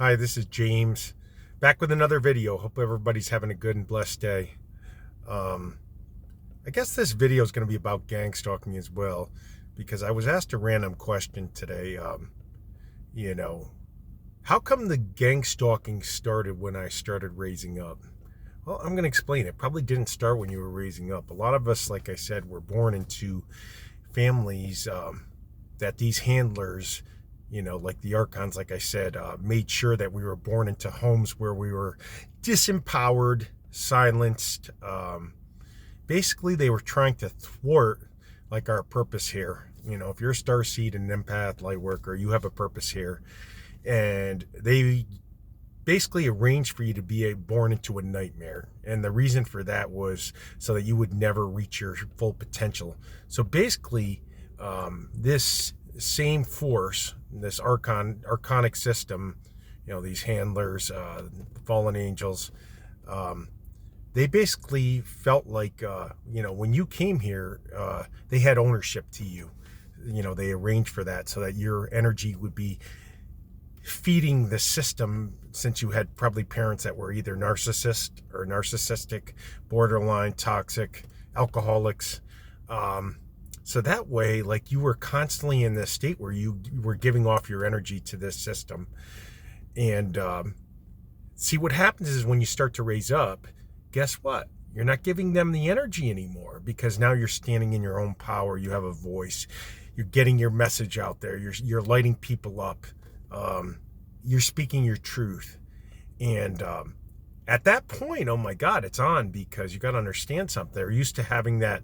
Hi, this is James, back with another video. Hope everybody's having a good and blessed day. Um, I guess this video is going to be about gang stalking as well, because I was asked a random question today. You know, how come the gang stalking started when I started raising up? Well, I'm going to explain. It probably didn't start when you were raising up. A lot of us, like I said, were born into families that these handlers, like the Archons, like I said, made sure that we were born into homes where we were disempowered, silenced. Basically, they were trying to thwart like our purpose here. If you're a starseed and an empath, light worker, you have a purpose here. And they basically arranged for you to be born into a nightmare. And the reason for that was so that you would never reach your full potential. So basically, this same force, this archonic system, these handlers, fallen angels, they basically felt like, when you came here, they had ownership to you. They arranged for that so that your energy would be feeding the system, since you had probably parents that were either narcissistic, borderline, toxic, alcoholics. So that way, like, you were constantly in this state where you were giving off your energy to this system. And see, what happens is when you start to raise up, guess what? You're not giving them the energy anymore, because now you're standing in your own power. You have a voice. You're getting your message out there. You're lighting people up. You're speaking your truth. And at that point, oh my God, it's on, because you got to understand something. They're used to having that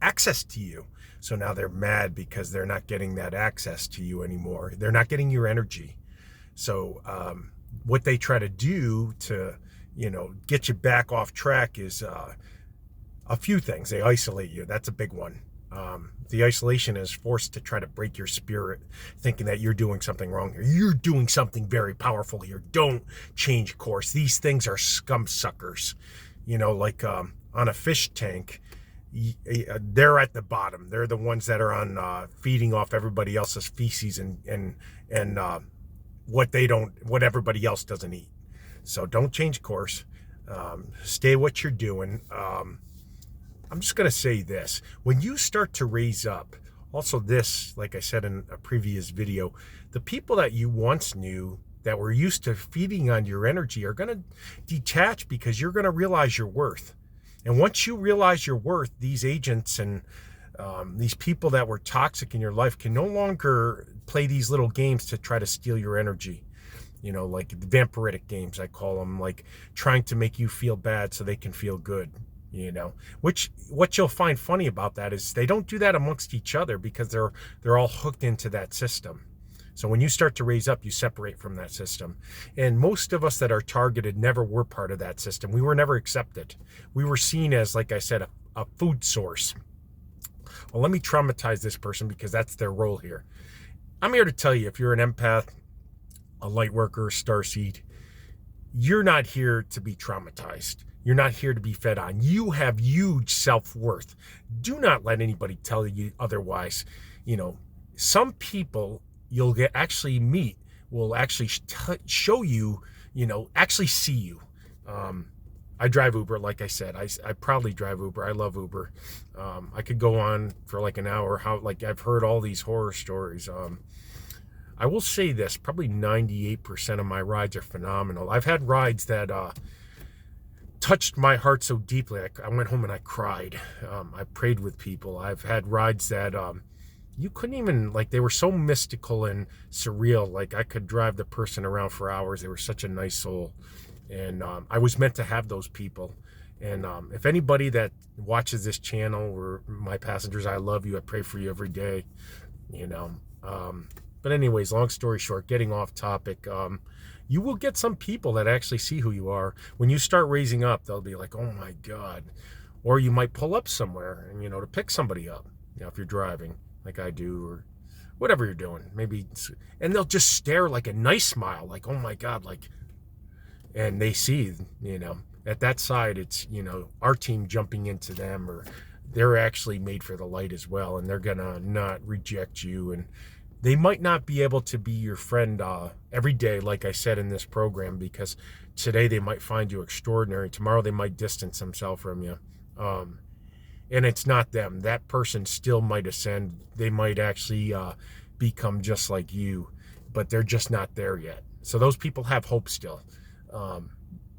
access to you. So now they're mad because they're not getting that access to you anymore. They're not getting your energy. So what they try to do to, get you back off track is a few things. They isolate you. That's a big one. The isolation is forced to try to break your spirit, thinking that you're doing something wrong here. You're doing something very powerful here. Don't change course. These things are scum suckers. Like on a fish tank, they're at the bottom. They're the ones that are on feeding off everybody else's feces and what everybody else doesn't eat. So don't change course. Stay what you're doing. I'm just going to say this. When you start to raise up, also this, like I said in a previous video, the people that you once knew that were used to feeding on your energy are going to detach, because you're going to realize your worth. And once you realize your worth, these agents and these people that were toxic in your life can no longer play these little games to try to steal your energy. Like the vampiric games, I call them, like trying to make you feel bad so they can feel good. Which what you'll find funny about that is they don't do that amongst each other, because they're all hooked into that system. So when you start to raise up, you separate from that system. And most of us that are targeted never were part of that system. We were never accepted. We were seen as, like I said, a food source. Well, let me traumatize this person, because that's their role here. I'm here to tell you, if you're an empath, a light worker, starseed, you're not here to be traumatized. You're not here to be fed on. You have huge self-worth. Do not let anybody tell you otherwise. Some people you'll actually meet will actually show you, actually see you. I drive Uber, like I said. I proudly drive Uber. I love Uber. I could go on for like an hour. I've heard all these horror stories. I will say this, probably 98% of my rides are phenomenal. I've had rides that touched my heart so deeply. I went home and I cried. I prayed with people. I've had rides that you couldn't even, like, they were so mystical and surreal. Like, I could drive the person around for hours. They were such a nice soul. And I was meant to have those people. And if anybody that watches this channel, or my passengers, I love you. I pray for you every day. But anyways, long story short, getting off topic, you will get some people that actually see who you are. When you start raising up, they'll be like, oh my God. Or you might pull up somewhere and, to pick somebody up, if you're driving like I do, or whatever you're doing, and they'll just stare, like a nice smile, like, oh my God, like, and they see, at that side, it's, our team jumping into them, or they're actually made for the light as well. And they're going to not reject you. And They might not be able to be your friend every day, like I said in this program, because today they might find you extraordinary. Tomorrow they might distance themselves from you. Um, and it's not them. That person still might ascend. They might actually become just like you, but they're just not there yet. So those people have hope still.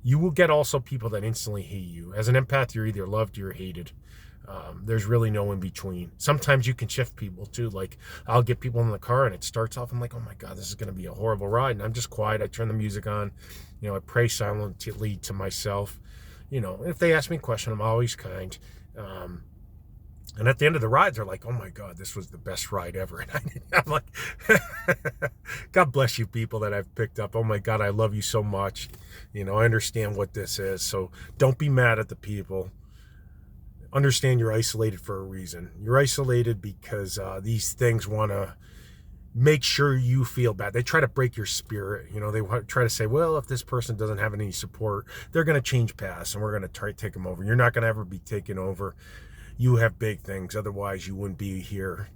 You will get also people that instantly hate you. As an empath, you're either loved or you're hated. There's really no in between. Sometimes you can shift people too. Like I'll get people in the car and it starts off, I'm like, oh my God, this is going to be a horrible ride. And I'm just quiet. I turn the music on. I pray silently to myself. If they ask me a question, I'm always kind. And at the end of the ride, they're like, oh my God, this was the best ride ever. And I'm like, God bless you people that I've picked up. Oh my God, I love you so much. I understand what this is. So don't be mad at the people. Understand you're isolated for a reason. You're isolated because these things want to make sure you feel bad. They try to break your spirit. They try to say, well, if this person doesn't have any support, they're going to change paths and we're going to try to take them over. You're not going to ever be taken over. You have big things. Otherwise, you wouldn't be here.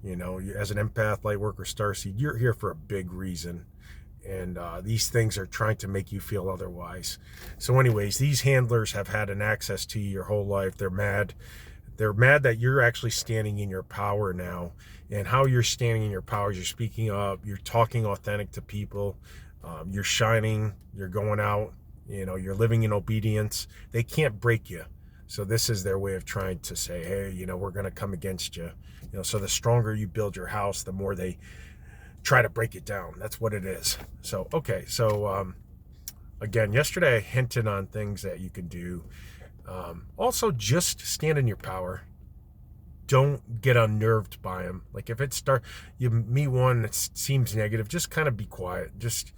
As an empath, light worker, starseed, you're here for a big reason. And these things are trying to make you feel otherwise. So anyways, these handlers have had an access to you your whole life. They're mad. They're mad that you're actually standing in your power now. And how you're standing in your power is you're speaking up, you're talking authentic to people, you're shining, you're going out, you're living in obedience. They can't break you. So this is their way of trying to say, hey, we're going to come against you. So the stronger you build your house, the more they try to break it down. That's what it is. So, okay. So, again, yesterday I hinted on things that you can do. Also, just stand in your power. Don't get unnerved by them. Like if you meet one that seems negative, just kind of be quiet. Just,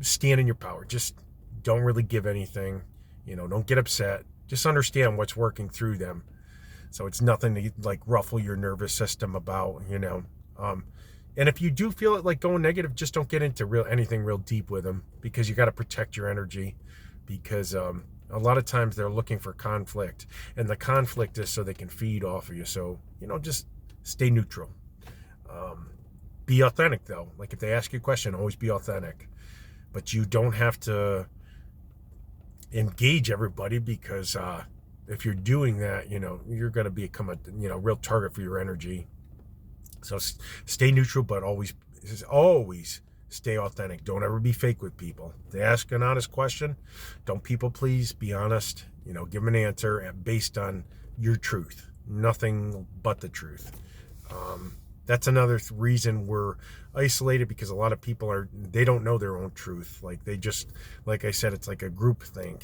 stand in your power. Just don't really give anything. Don't get upset. Just understand what's working through them. So it's nothing to like ruffle your nervous system about, and if you do feel it like going negative, just don't get into anything real deep with them, because you got to protect your energy, because a lot of times they're looking for conflict, and the conflict is so they can feed off of you. So, just stay neutral. Be authentic though. Like if they ask you a question, always be authentic, but you don't have to engage everybody, because if you're doing that, you're going to become a real target for your energy. So stay neutral, but always stay authentic. Don't ever be fake with people. If they ask an honest question, don't people please. Be honest. Give them an answer based on your truth, nothing but the truth. That's another reason we're isolated, because a lot of people they don't know their own truth. Like like I said, it's like a group thing.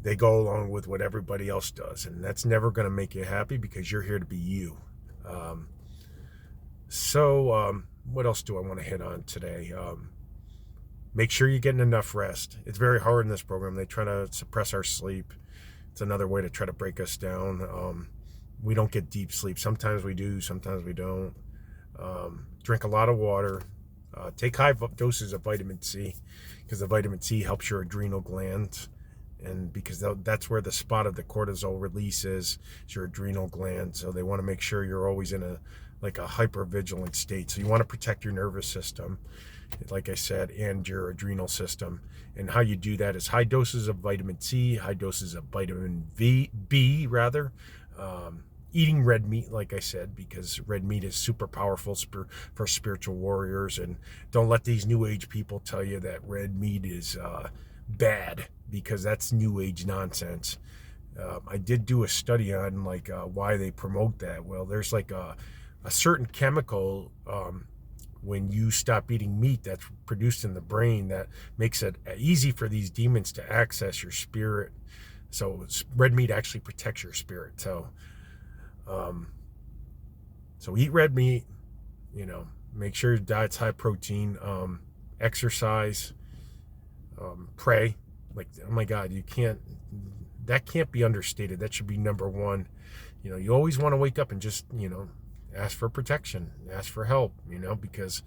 They go along with what everybody else does, and that's never going to make you happy, because you're here to be you. So what else do I want to hit on today? Make sure you're getting enough rest. It's very hard in this program. They try to suppress our sleep. It's another way to try to break us down. We don't get deep sleep. Sometimes we do, sometimes we don't. Drink a lot of water. Take high doses of vitamin C, because the vitamin C helps your adrenal glands. And because that's where the spot of the cortisol release is your adrenal gland. So they want to make sure you're always in a hyper-vigilant state. So you want to protect your nervous system, like I said, and your adrenal system. And how you do that is high doses of vitamin C, high doses of vitamin B, eating red meat, like I said, because red meat is super powerful for spiritual warriors. And don't let these new age people tell you that red meat is bad, because that's new age nonsense. I did do a study on why they promote that. Well, there's a certain chemical when you stop eating meat that's produced in the brain that makes it easy for these demons to access your spirit. So red meat actually protects your spirit. So eat red meat, make sure your diet's high protein, exercise, pray. Like, oh my God, that can't be understated. That should be number one. You always want to wake up and just, ask for protection, ask for help, because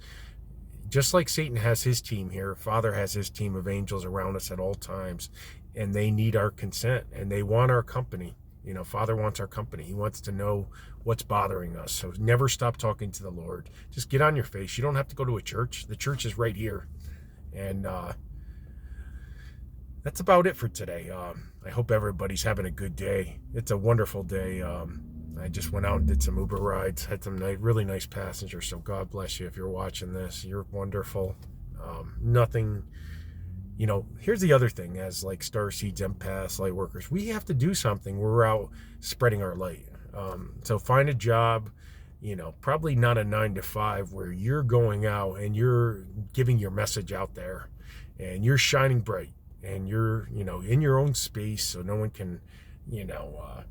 just like Satan has his team here, Father has his team of angels around us at all times, and they need our consent, and they want our company. You know, Father wants our company. He wants to know what's bothering us. So never stop talking to the Lord. Just get on your face. You don't have to go to a church. The church is right here. And that's about it for today. I hope everybody's having a good day. It's a wonderful day. I just went out and did some Uber rides, had some really nice passengers. So God bless you if you're watching this. You're wonderful. Nothing, you know, here's the other thing, as like Starseeds, Empaths, light workers, we have to do something. We're out spreading our light. So find a job, you know, probably not a 9 to 5 where you're going out and you're giving your message out there and you're shining bright and you're, you know, in your own space so no one can, you know,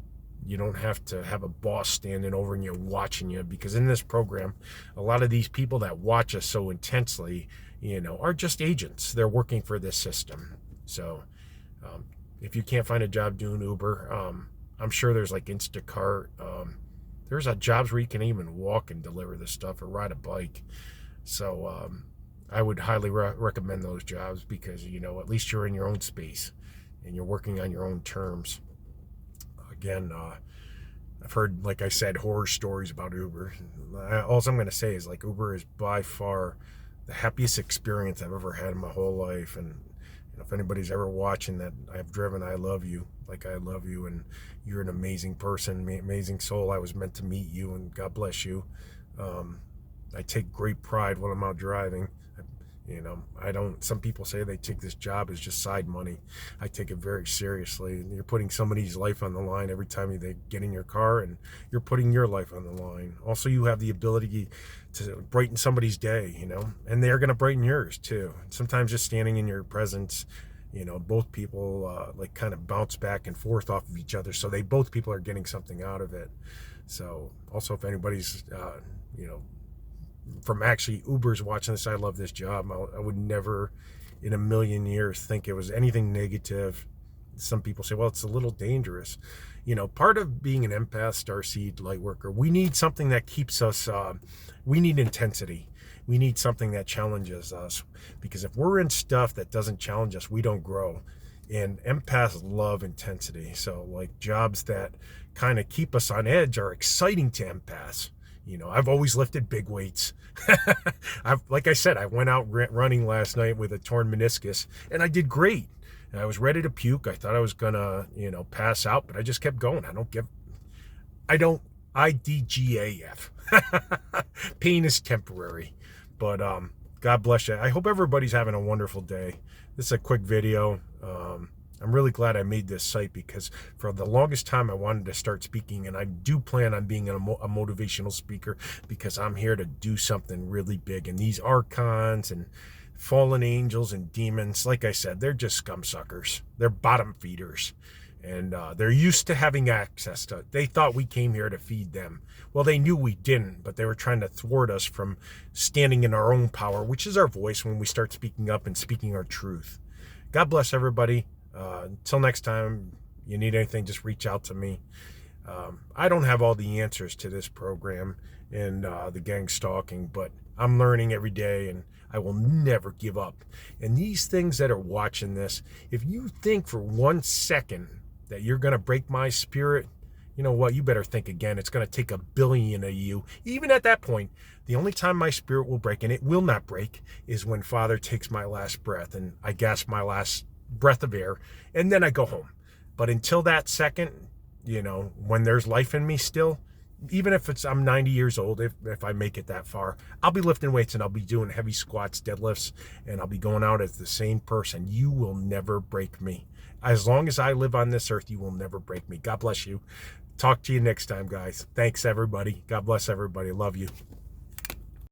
you don't have to have a boss standing over and you're watching you, because in this program, a lot of these people that watch us so intensely, you know, are just agents. They're working for this system. So if you can't find a job doing Uber, I'm sure there's like Instacart. There's jobs where you can even walk and deliver this stuff or ride a bike. So I would highly recommend those jobs, because, you know, at least you're in your own space and you're working on your own terms. Again, I've heard, like I said, horror stories about Uber. All I'm going to say is, like, Uber is by far the happiest experience I've ever had in my whole life. And you know, if anybody's ever watching that I've driven, I love you. Like, I love you, and you're an amazing person, amazing soul. I was meant to meet you, and God bless you. I take great pride when I'm out driving. You know, I don't, some people say they take this job as just side money. I take it very seriously. You're putting somebody's life on the line every time they get in your car, and you're putting your life on the line. Also, you have the ability to brighten somebody's day, you know, and they're going to brighten yours too. Sometimes just standing in your presence, you know, both people like kind of bounce back and forth off of each other. So both people are getting something out of it. So also, if anybody's, you know, from actually Uber's watching this, I love this job. I would never in a million years think it was anything negative. Some people say, well, it's a little dangerous. You know, part of being an empath, starseed, light worker, we need something that keeps us, we need intensity. We need something that challenges us, because if we're in stuff that doesn't challenge us, we don't grow. And empaths love intensity. So like jobs that kind of keep us on edge are exciting to empaths. You know, I've always lifted big weights. Like I said, I went out running last night with a torn meniscus, and I did great. And I was ready to puke. I thought I was gonna, you know, pass out, but I just kept going. IDGAF. Pain is temporary. But God bless you. I hope everybody's having a wonderful day. This is a quick video. I'm really glad I made this site, because for the longest time I wanted to start speaking, and I do plan on being a motivational speaker, because I'm here to do something really big. And these archons and fallen angels and demons, like I said, they're just scum suckers. They're bottom feeders. And they're used to having access to it. They thought we came here to feed them. Well, they knew we didn't, but they were trying to thwart us from standing in our own power, which is our voice when we start speaking up and speaking our truth. God bless everybody. Until next time, you need anything, just reach out to me. I don't have all the answers to this program and the gang stalking, but I'm learning every day, and I will never give up. And these things that are watching this, if you think for 1 second that you're going to break my spirit, you know what? You better think again. It's going to take 1 billion of you. Even at that point, the only time my spirit will break, and it will not break, is when Father takes my last breath and I gasp my last breath of air, and then I go home. But until that second, you know, when there's life in me still, even if I'm 90 years old, if I make it that far, I'll be lifting weights, and I'll be doing heavy squats, deadlifts, and I'll be going out as the same person. You will never break me. As long as I live on this earth, you will never break me. God bless you. Talk to you next time, guys. Thanks, everybody. God bless everybody. Love you.